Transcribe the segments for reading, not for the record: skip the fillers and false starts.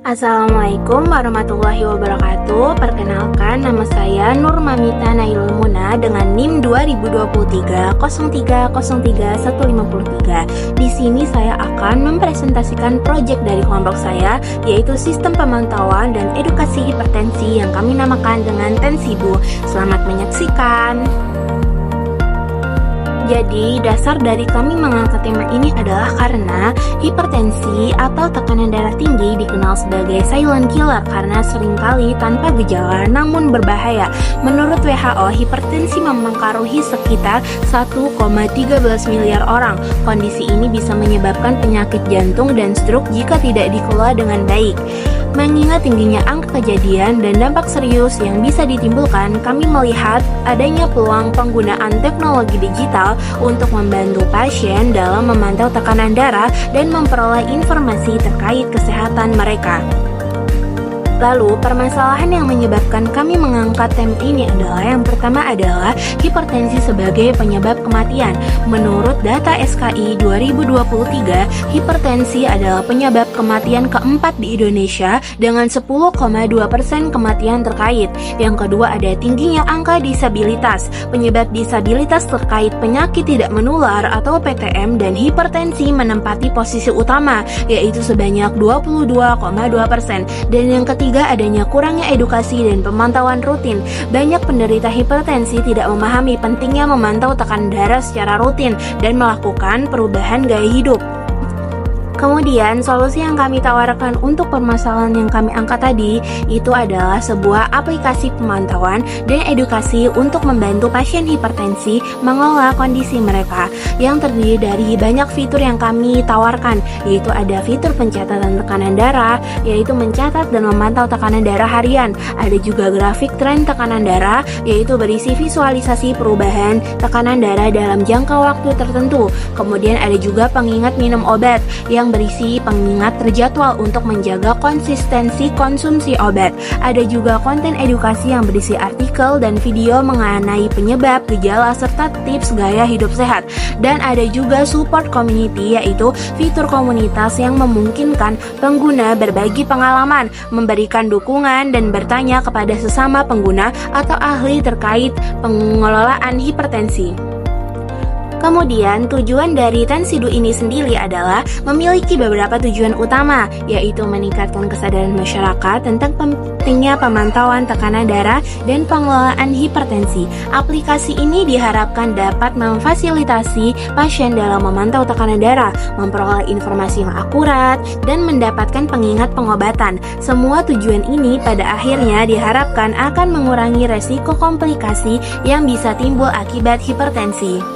Assalamualaikum warahmatullahi wabarakatuh. Perkenalkan, nama saya Nur Mamita Nailul Muna dengan NIM 2023 0303153. Di sini saya akan mempresentasikan proyek dari kelompok saya, yaitu Sistem Pemantauan dan Edukasi Hipertensi yang kami namakan dengan Tensibu. Selamat menyaksikan. Jadi, dasar dari kami mengangkat tema ini adalah karena hipertensi atau tekanan darah tinggi dikenal sebagai silent killer karena seringkali tanpa gejala namun berbahaya. Menurut WHO, hipertensi mempengaruhi sekitar 1,13 miliar orang. Kondisi ini bisa menyebabkan penyakit jantung dan stroke jika tidak dikelola dengan baik. Mengingat tingginya angka kejadian dan dampak serius yang bisa ditimbulkan, kami melihat adanya peluang penggunaan teknologi digital untuk membantu pasien dalam memantau tekanan darah dan memperoleh informasi terkait kesehatan mereka. Lalu, permasalahan yang menyebabkan kami mengangkat tema ini adalah yang pertama adalah hipertensi sebagai penyebab kematian. Menurut data SKI 2023, hipertensi adalah penyebab kematian keempat di Indonesia dengan 10,2% kematian terkait. Yang kedua ada tingginya angka disabilitas. Penyebab disabilitas terkait penyakit tidak menular atau PTM dan hipertensi menempati posisi utama, yaitu sebanyak 22,2%. Dan yang ketiga, adanya kurangnya edukasi dan pemantauan rutin. Banyak penderita hipertensi tidak memahami pentingnya memantau tekanan darah secara rutin dan melakukan perubahan gaya hidup. Kemudian, solusi yang kami tawarkan untuk permasalahan yang kami angkat tadi itu adalah sebuah aplikasi pemantauan dan edukasi untuk membantu pasien hipertensi mengelola kondisi mereka yang terdiri dari banyak fitur yang kami tawarkan, yaitu ada fitur pencatatan tekanan darah, yaitu mencatat dan memantau tekanan darah harian. Ada juga grafik tren tekanan darah, yaitu berisi visualisasi perubahan tekanan darah dalam jangka waktu tertentu. Kemudian ada juga pengingat minum obat yang berisi pengingat terjadwal untuk menjaga konsistensi konsumsi obat. Ada juga konten edukasi yang berisi artikel dan video mengenai penyebab, gejala, serta tips gaya hidup sehat. Dan ada juga support community, yaitu fitur komunitas yang memungkinkan pengguna berbagi pengalaman, memberikan dukungan, dan bertanya kepada sesama pengguna atau ahli terkait pengelolaan hipertensi. Kemudian, tujuan dari Tensidu ini sendiri adalah memiliki beberapa tujuan utama, yaitu meningkatkan kesadaran masyarakat tentang pentingnya pemantauan tekanan darah dan pengelolaan hipertensi. Aplikasi ini diharapkan dapat memfasilitasi pasien dalam memantau tekanan darah, memperoleh informasi yang akurat, dan mendapatkan pengingat pengobatan. Semua tujuan ini pada akhirnya diharapkan akan mengurangi resiko komplikasi yang bisa timbul akibat hipertensi.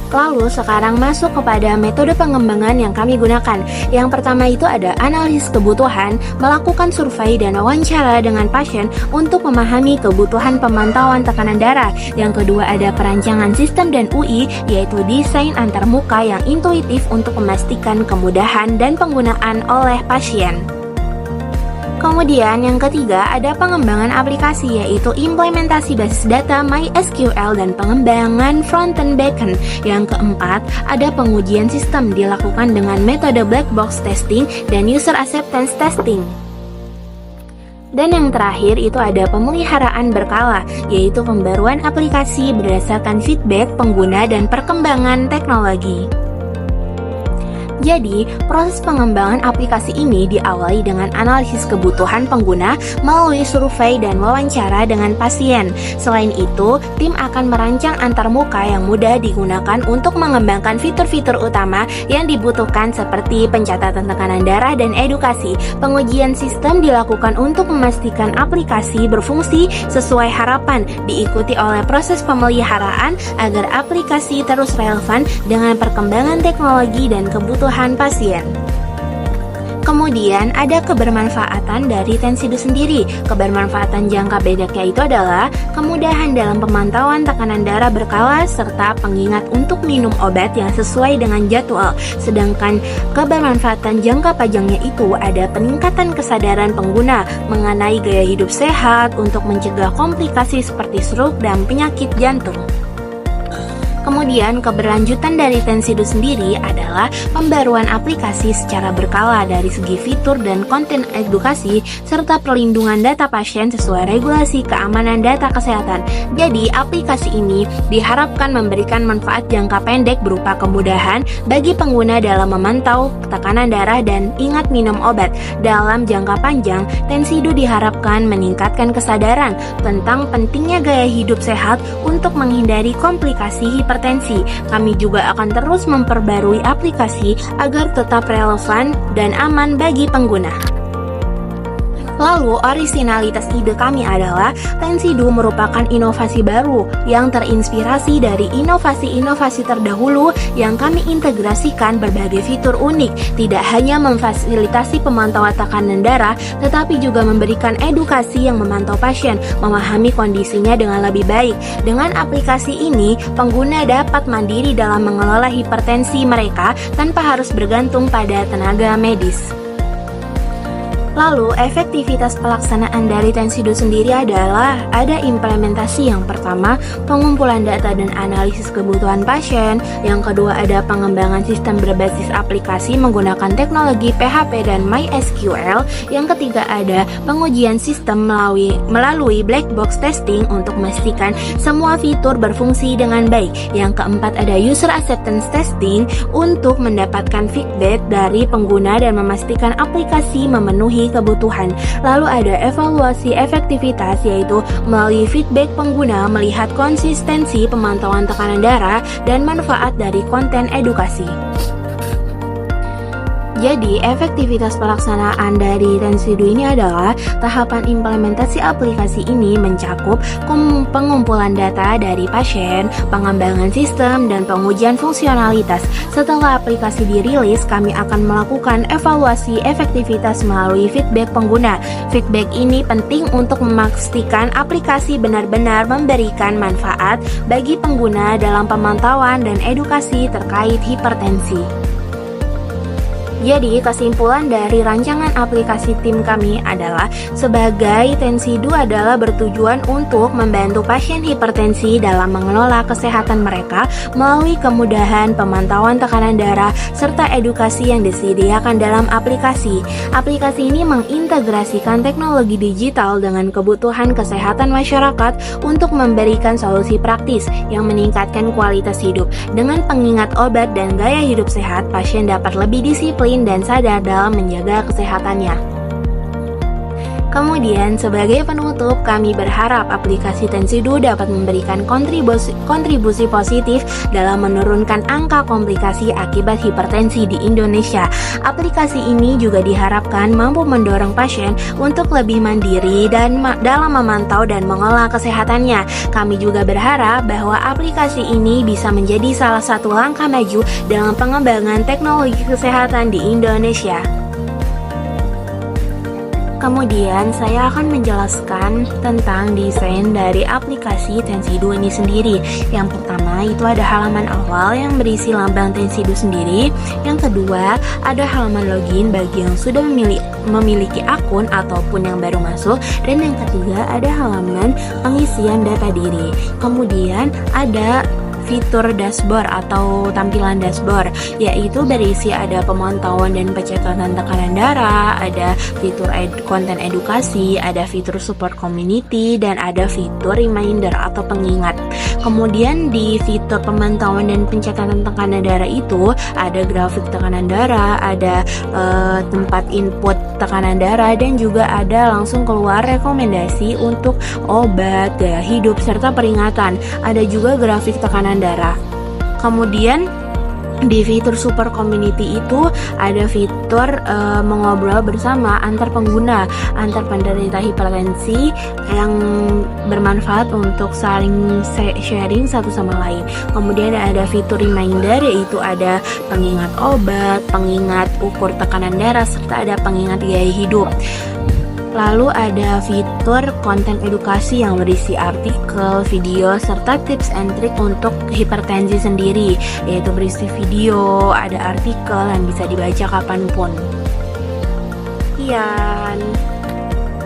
Lalu sekarang masuk kepada metode pengembangan yang kami gunakan. Yang pertama itu ada analisis kebutuhan, melakukan survei dan wawancara dengan pasien untuk memahami kebutuhan pemantauan tekanan darah. Yang kedua ada perancangan sistem dan UI, yaitu desain antarmuka yang intuitif untuk memastikan kemudahan dan penggunaan oleh pasien. Kemudian yang ketiga ada pengembangan aplikasi, yaitu implementasi basis data MySQL dan pengembangan front-end backend. Yang keempat ada pengujian sistem dilakukan dengan metode black box testing dan user acceptance testing. Dan yang terakhir itu ada pemeliharaan berkala, yaitu pembaruan aplikasi berdasarkan feedback pengguna dan perkembangan teknologi. Jadi, proses pengembangan aplikasi ini diawali dengan analisis kebutuhan pengguna melalui survei dan wawancara dengan pasien. Selain itu, tim akan merancang antarmuka yang mudah digunakan untuk mengembangkan fitur-fitur utama yang dibutuhkan seperti pencatatan tekanan darah dan edukasi. Pengujian sistem dilakukan untuk memastikan aplikasi berfungsi sesuai harapan, diikuti oleh proses pemeliharaan agar aplikasi terus relevan dengan perkembangan teknologi dan kebutuhan pasien. Kemudian ada kebermanfaatan dari Tensidu sendiri. Kebermanfaatan jangka pendeknya itu adalah kemudahan dalam pemantauan tekanan darah berkala serta pengingat untuk minum obat yang sesuai dengan jadwal. Sedangkan kebermanfaatan jangka panjangnya itu ada peningkatan kesadaran pengguna mengenai gaya hidup sehat untuk mencegah komplikasi seperti stroke dan penyakit jantung. Kemudian keberlanjutan dari Tensidu sendiri adalah pembaruan aplikasi secara berkala dari segi fitur dan konten edukasi serta perlindungan data pasien sesuai regulasi keamanan data kesehatan. Jadi aplikasi ini diharapkan memberikan manfaat jangka pendek berupa kemudahan bagi pengguna dalam memantau tekanan darah dan ingat minum obat. Dalam jangka panjang, Tensidu diharapkan meningkatkan kesadaran tentang pentingnya gaya hidup sehat untuk menghindari komplikasi hipertensi. Kami juga akan terus memperbarui aplikasi agar tetap relevan dan aman bagi pengguna. Lalu, orisinalitas ide kami adalah Tensidu merupakan inovasi baru yang terinspirasi dari inovasi-inovasi terdahulu yang kami integrasikan berbagai fitur unik, tidak hanya memfasilitasi pemantauan tekanan darah, tetapi juga memberikan edukasi yang memantau pasien, memahami kondisinya dengan lebih baik. Dengan aplikasi ini, pengguna dapat mandiri dalam mengelola hipertensi mereka tanpa harus bergantung pada tenaga medis. Lalu, efektivitas pelaksanaan dari Tensidu sendiri adalah ada implementasi yang pertama, pengumpulan data dan analisis kebutuhan pasien. Yang kedua, ada pengembangan sistem berbasis aplikasi menggunakan teknologi PHP dan MySQL. Yang ketiga, ada pengujian sistem melalui black box testing untuk memastikan semua fitur berfungsi dengan baik. Yang keempat, ada user acceptance testing untuk mendapatkan feedback dari pengguna dan memastikan aplikasi memenuhi kebutuhan. Lalu ada evaluasi efektivitas, yaitu melalui feedback pengguna melihat konsistensi pemantauan tekanan darah dan manfaat dari konten edukasi. Jadi, efektivitas pelaksanaan dari Tensidu ini adalah tahapan implementasi aplikasi ini mencakup pengumpulan data dari pasien, pengembangan sistem, dan pengujian fungsionalitas. Setelah aplikasi dirilis, kami akan melakukan evaluasi efektivitas melalui feedback pengguna. Feedback ini penting untuk memastikan aplikasi benar-benar memberikan manfaat bagi pengguna dalam pemantauan dan edukasi terkait hipertensi. Jadi, kesimpulan dari rancangan aplikasi tim kami adalah sebagai Tensidu adalah bertujuan untuk membantu pasien hipertensi dalam mengelola kesehatan mereka melalui kemudahan pemantauan tekanan darah serta edukasi yang disediakan dalam aplikasi. Aplikasi ini mengintegrasikan teknologi digital dengan kebutuhan kesehatan masyarakat untuk memberikan solusi praktis yang meningkatkan kualitas hidup. Dengan pengingat obat dan gaya hidup sehat, pasien dapat lebih disiplin dan sadar dalam menjaga kesehatannya. Kemudian, sebagai penutup, kami berharap aplikasi Tensidu dapat memberikan kontribusi positif dalam menurunkan angka komplikasi akibat hipertensi di Indonesia. Aplikasi ini juga diharapkan mampu mendorong pasien untuk lebih mandiri dan dalam memantau dan mengelola kesehatannya. Kami juga berharap bahwa aplikasi ini bisa menjadi salah satu langkah maju dalam pengembangan teknologi kesehatan di Indonesia. Kemudian saya akan menjelaskan tentang desain dari aplikasi Tensidu ini sendiri. Yang pertama itu ada halaman awal yang berisi lambang Tensidu sendiri. Yang kedua ada halaman login bagi yang sudah memiliki akun ataupun yang baru masuk. Dan yang ketiga ada halaman pengisian data diri. Kemudian ada fitur dashboard atau tampilan dashboard, yaitu berisi ada pemantauan dan pencatatan tekanan darah, ada fitur konten edukasi, ada fitur support community, dan ada fitur reminder atau pengingat. Kemudian di fitur pemantauan dan pencatatan tekanan darah itu ada grafik tekanan darah, ada tempat input tekanan darah, dan juga ada langsung keluar rekomendasi untuk obat, gaya hidup, serta peringatan. Ada juga grafik tekanan darah. Kemudian di fitur super community itu ada fitur mengobrol bersama antar pengguna, antar penderita hipertensi yang bermanfaat untuk saling sharing satu sama lain. Kemudian ada fitur reminder, yaitu ada pengingat obat, pengingat ukur tekanan darah, serta ada pengingat gaya hidup. Lalu ada fitur konten edukasi yang berisi artikel, video, serta tips and trik untuk hipertensi sendiri, yaitu berisi video, ada artikel yang bisa dibaca kapanpun. Sekian.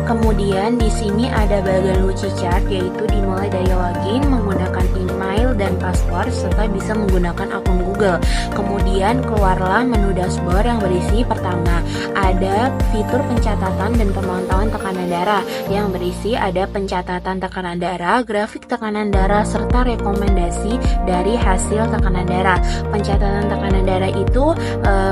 Kemudian di sini ada bagian lucu chart, yaitu dimulai dari login menggunakan email dan password serta bisa menggunakan akun Google. Kemudian keluarlah menu dashboard yang berisi pertama ada fitur pencatatan dan pemantauan tekanan darah yang berisi ada pencatatan tekanan darah, grafik tekanan darah serta rekomendasi dari hasil tekanan darah. Pencatatan tekanan darah itu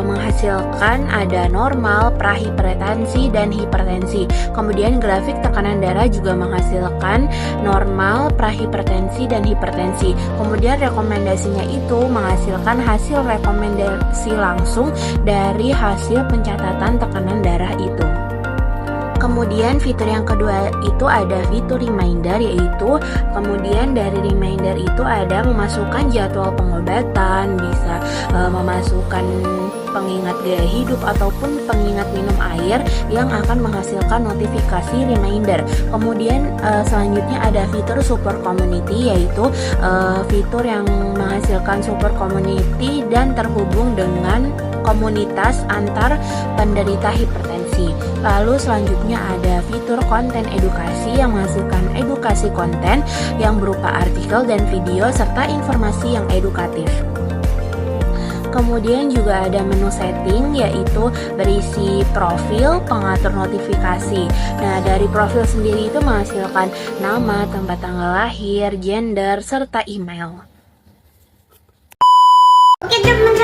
menghasilkan ada normal, prahipertensi dan hipertensi. Kemudian grafik tekanan darah juga menghasilkan normal, prahipertensi dan hipertensi. Kemudian rekomendasinya itu menghasilkan hasil rekomendasi langsung dari hasil pencatatan tekanan darah itu. Kemudian fitur yang kedua itu ada fitur reminder, yaitu kemudian dari reminder itu ada memasukkan jadwal pengobatan, bisa memasukkan pengingat gaya hidup ataupun pengingat minum air yang akan menghasilkan notifikasi reminder. Kemudian selanjutnya ada fitur support community, yaitu fitur yang menghasilkan support community dan terhubung dengan komunitas antar penderita hipertensi. Lalu selanjutnya ada fitur konten edukasi yang menghasilkan edukasi konten yang berupa artikel dan video serta informasi yang edukatif. Kemudian juga ada menu setting, yaitu berisi profil, pengatur notifikasi. Nah, dari profil sendiri itu menghasilkan nama, tempat tanggal lahir, gender, serta email. Oke teman-teman.